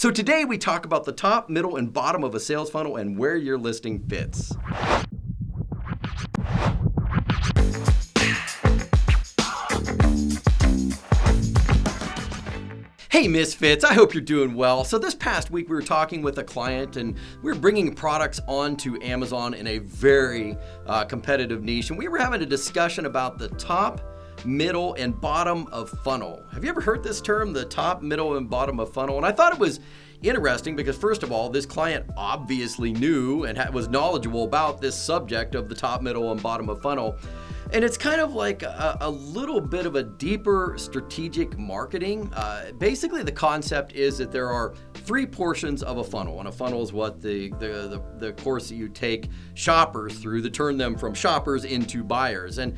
So today we talk about the top, middle, and bottom of a sales funnel and where your listing fits. Hey Misfits, I hope you're doing well. So this past week we were talking with a client and we were bringing products onto Amazon in a very competitive niche, and we were having a discussion about the top, middle, and bottom of funnel. Have you ever heard this term, the top, middle, and bottom of funnel? And I thought it was interesting because first of all, this client obviously knew and was knowledgeable about this subject of the top, middle, and bottom of funnel. And it's kind of like a little bit of a deeper strategic marketing. Basically, the concept is that there are three portions of a funnel. And a funnel is what the course that you take shoppers through to turn them from shoppers into buyers. And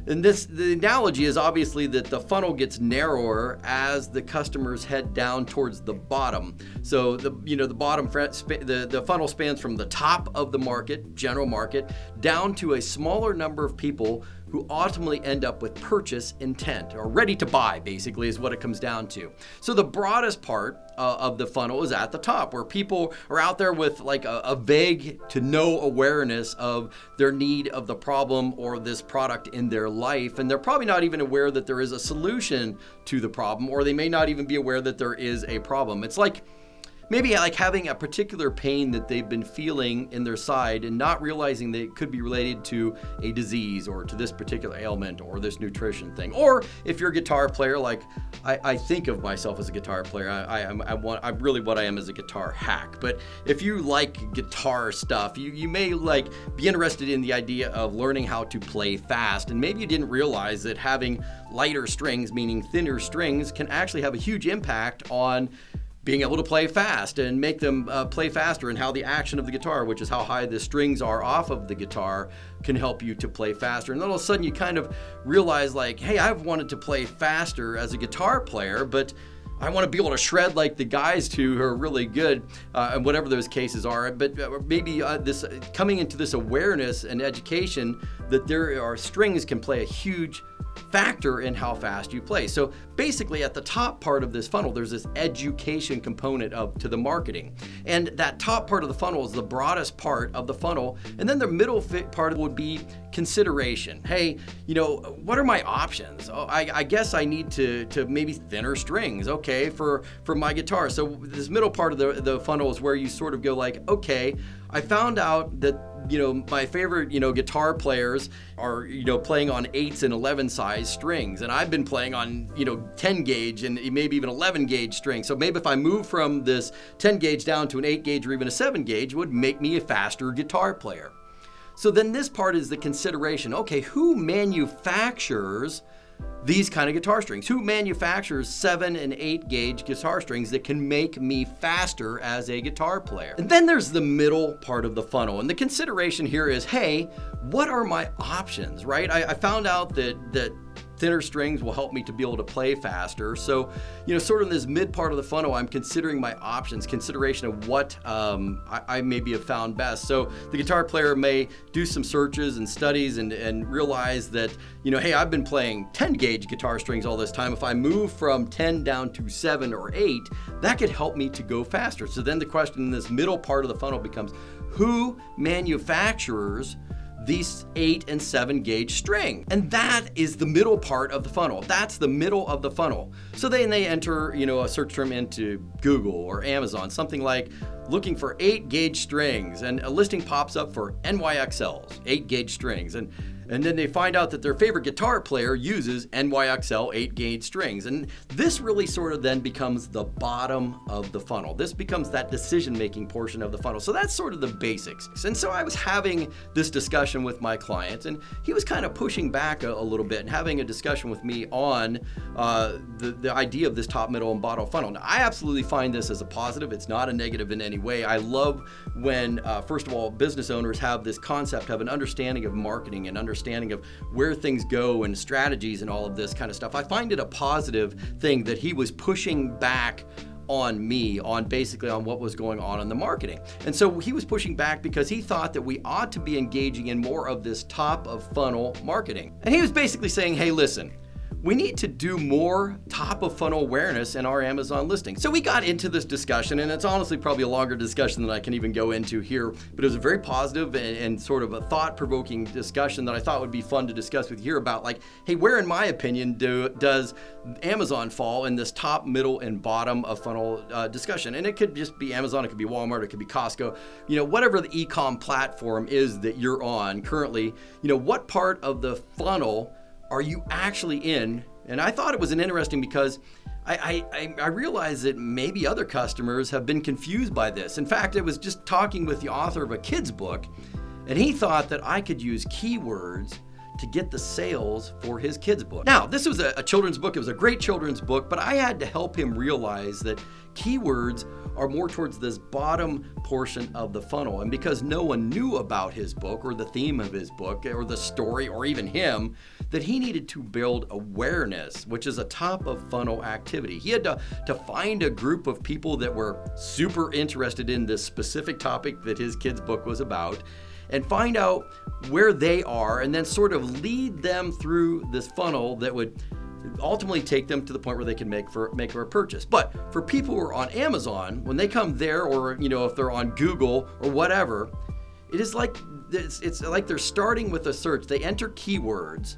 the analogy is obviously that the funnel gets narrower as the customers head down towards the bottom. So the funnel spans from the top of the market, general market, down to a smaller number of people who ultimately end up with purchase intent, or ready to buy, basically, is what it comes down to. So the broadest part of the funnel is at the top, where people are out there with like a vague to no awareness of their need of the problem or this product in their life. And they're probably not even aware that there is a solution to the problem, or they may not even be aware that there is a problem. It's like maybe like having a particular pain that they've been feeling in their side and not realizing that it could be related to a disease or to this particular ailment or this nutrition thing. Or if you're a guitar player, like I think of myself as a guitar player, I'm really what I am as a guitar hack. But if you like guitar stuff, you may like be interested in the idea of learning how to play fast. And maybe you didn't realize that having lighter strings, meaning thinner strings, can actually have a huge impact on being able to play fast and make them play faster, and how the action of the guitar, which is how high the strings are off of the guitar, can help you to play faster. And then all of a sudden you kind of realize like, hey, I've wanted to play faster as a guitar player, but I want to be able to shred like the guys who are really good, and whatever those cases are. But maybe this coming into this awareness and education that there are strings can play a huge factor in how fast you play. So basically at the top part of this funnel, there's this education component to the marketing. And that top part of the funnel is the broadest part of the funnel. And then the middle part would be consideration. Hey, what are my options? Oh, I guess I need to maybe thinner strings, okay, for my guitar. So this middle part of the funnel is where you sort of go like, okay, I found out that my favorite, guitar players are, playing on 8s and 11 size strings. And I've been playing on, 10 gauge and maybe even 11 gauge strings. So maybe if I move from this 10 gauge down to an 8 gauge or even a 7 gauge, it would make me a faster guitar player. So then this part is the consideration. Okay, who manufactures these kind of guitar strings? Who manufactures 7 and 8 gauge guitar strings that can make me faster as a guitar player? And then there's the middle part of the funnel. And the consideration here is, hey, what are my options, right? I found out that thinner strings will help me to be able to play faster. So, sort of in this mid part of the funnel, I'm considering my options, consideration of what I maybe have found best. So the guitar player may do some searches and studies and realize that, hey, I've been playing 10 gauge guitar strings all this time. If I move from 10 down to 7 or 8, that could help me to go faster. So then the question in this middle part of the funnel becomes, who manufactures these 8 and 7 gauge string? And that is the middle part of the funnel. That's the middle of the funnel. So then they enter, a search term into Google or Amazon, something like looking for 8 gauge strings, and a listing pops up for NYXLs, 8 gauge strings. And then they find out that their favorite guitar player uses NYXL 8 gauge strings. And this really sort of then becomes the bottom of the funnel. This becomes that decision-making portion of the funnel. So that's sort of the basics. And so I was having this discussion with my client, and he was kind of pushing back a little bit and having a discussion with me on the idea of this top, middle, and bottom funnel. Now, I absolutely find this as a positive. It's not a negative in any way. I love when, first of all, business owners have this concept of an understanding of marketing and understanding of where things go and strategies and all of this kind of stuff. I find it a positive thing that he was pushing back on me on basically on what was going on in the marketing. And so he was pushing back because he thought that we ought to be engaging in more of this top of funnel marketing. And he was basically saying, hey, listen, we need to do more top of funnel awareness in our Amazon listing. So we got into this discussion, and it's honestly probably a longer discussion than I can even go into here, but it was a very positive and sort of a thought-provoking discussion that I thought would be fun to discuss with you here about, like, hey, where in my opinion does Amazon fall in this top, middle, and bottom of funnel discussion? And it could just be Amazon, it could be Walmart, it could be Costco, whatever the e-com platform is that you're on currently, what part of the funnel are you actually in? And I thought it was an interesting because I realized that maybe other customers have been confused by this. In fact, I was just talking with the author of a kid's book, and he thought that I could use keywords to get the sales for his kid's book. Now, this was a children's book. It was a great children's book, but I had to help him realize that keywords are more towards this bottom portion of the funnel. And because no one knew about his book or the theme of his book or the story or even him, that he needed to build awareness, which is a top of funnel activity. He had to find a group of people that were super interested in this specific topic that his kid's book was about, and find out where they are, and then sort of lead them through this funnel that would ultimately take them to the point where they can make a purchase. But for people who are on Amazon, when they come there, or if they're on Google or whatever, it's like they're starting with a search. They enter keywords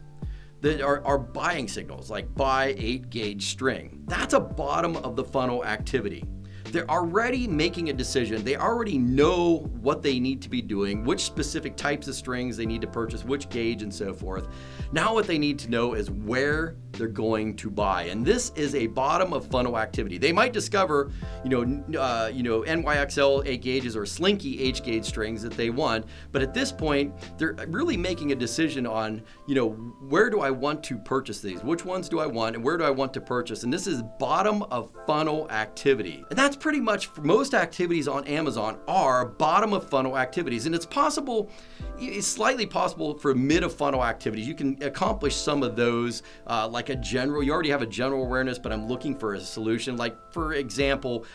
that are buying signals, like buy 8-gauge string. That's a bottom of the funnel activity. They're already making a decision. They already know what they need to be doing, which specific types of strings they need to purchase, which gauge, and so forth. Now what they need to know is where they're going to buy. And this is a bottom of funnel activity. They might discover, NYXL 8 gauges or Slinky H-gauge strings that they want, but at this point, they're really making a decision on, where do I want to purchase these? Which ones do I want, and where do I want to purchase? And this is bottom of funnel activity. And that's pretty much, most activities on Amazon are bottom of funnel activities. And it's slightly possible for mid of funnel activities. You can accomplish some of those, like you already have a general awareness, but I'm looking for a solution. Like, for example,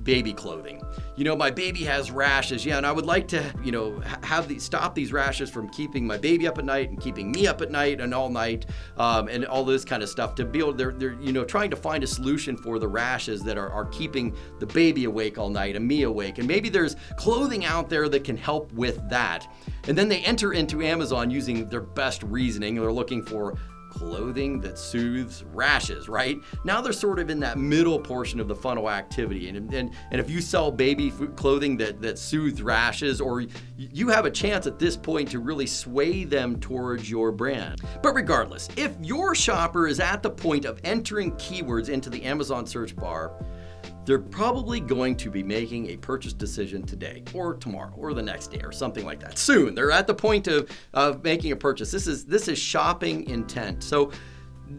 baby clothing. My baby has rashes, and I would like to, stop these rashes from keeping my baby up at night and keeping me up at night and all night, and all this kind of stuff. To be able, they're trying to find a solution for the rashes that are keeping the baby awake all night and me awake. And maybe there's clothing out there that can help with that. And then they enter into Amazon using their best reasoning. They're looking for clothing that soothes rashes, right? Now they're sort of in that middle portion of the funnel activity. And if you sell baby clothing that soothes rashes, or you have a chance at this point to really sway them towards your brand. But regardless, if your shopper is at the point of entering keywords into the Amazon search bar, they're probably going to be making a purchase decision today or tomorrow or the next day or something like that. Soon, they're at the point of making a purchase. This is shopping intent. So,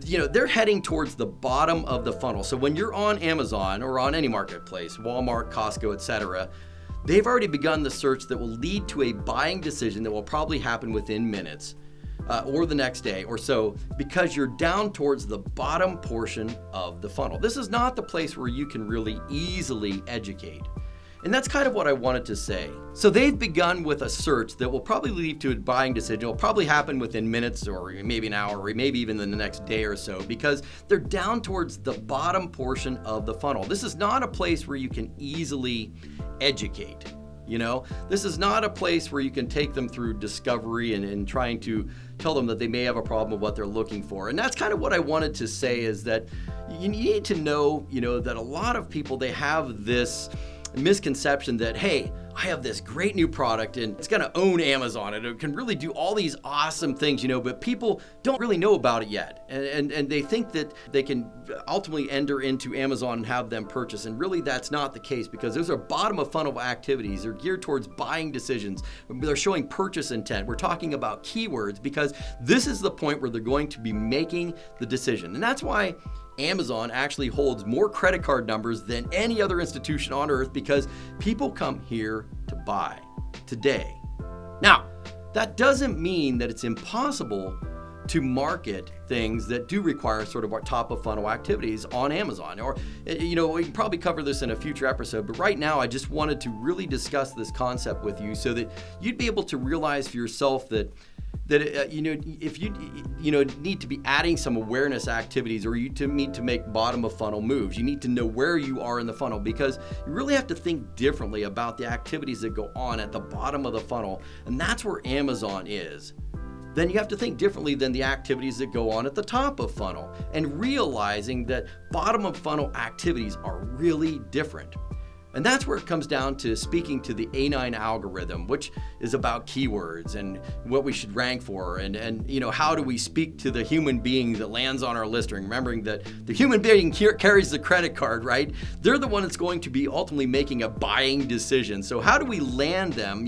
they're heading towards the bottom of the funnel. So when you're on Amazon or on any marketplace, Walmart, Costco, etc., they've already begun the search that will lead to a buying decision that will probably happen within minutes. Or the next day or so, because you're down towards the bottom portion of the funnel. This is not the place where you can really easily educate. And that's kind of what I wanted to say. So they've begun with a search that will probably lead to a buying decision. It will probably happen within minutes or maybe an hour or maybe even in the next day or so, because they're down towards the bottom portion of the funnel. This is not a place where you can easily educate. This is not a place where you can take them through discovery and trying to tell them that they may have a problem with what they're looking for. And that's kind of what I wanted to say, is that you need to know, that a lot of people, they have this misconception that, hey, I have this great new product and it's going to own Amazon and it can really do all these awesome things, but people don't really know about it yet. And they think that they can ultimately enter into Amazon and have them purchase. And really that's not the case, because those are bottom of funnel activities. They're geared towards buying decisions. They're showing purchase intent. We're talking about keywords because this is the point where they're going to be making the decision. And that's why Amazon actually holds more credit card numbers than any other institution on earth, because people come here to buy today. Now, that doesn't mean that it's impossible to market things that do require sort of our top of funnel activities on Amazon. Or, we can probably cover this in a future episode, but right now I just wanted to really discuss this concept with you so that you'd be able to realize for yourself that that if you need to be adding some awareness activities, or you need to make bottom of funnel moves. You need to know where you are in the funnel, because you really have to think differently about the activities that go on at the bottom of the funnel, and that's where Amazon is. Then you have to think differently than the activities that go on at the top of funnel, and realizing that bottom of funnel activities are really different. And that's where it comes down to speaking to the A9 algorithm, which is about keywords and what we should rank for, and how do we speak to the human being that lands on our listing, remembering that the human being carries the credit card, right? They're the one that's going to be ultimately making a buying decision. So how do we land them,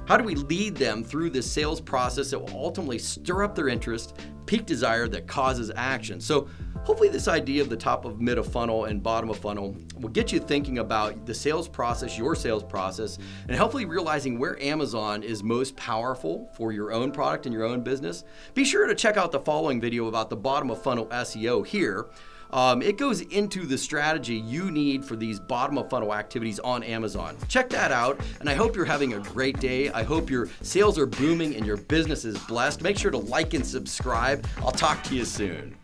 how do we lead them through this sales process that will ultimately stir up their interest, peak desire that causes action? So hopefully this idea of the top of mid of funnel and bottom of funnel will get you thinking about the sales process, your sales process, and hopefully realizing where Amazon is most powerful for your own product and your own business. Be sure to check out the following video about the bottom of funnel SEO here. It goes into the strategy you need for these bottom of funnel activities on Amazon. Check that out, and I hope you're having a great day. I hope your sales are booming and your business is blessed. Make sure to like and subscribe. I'll talk to you soon.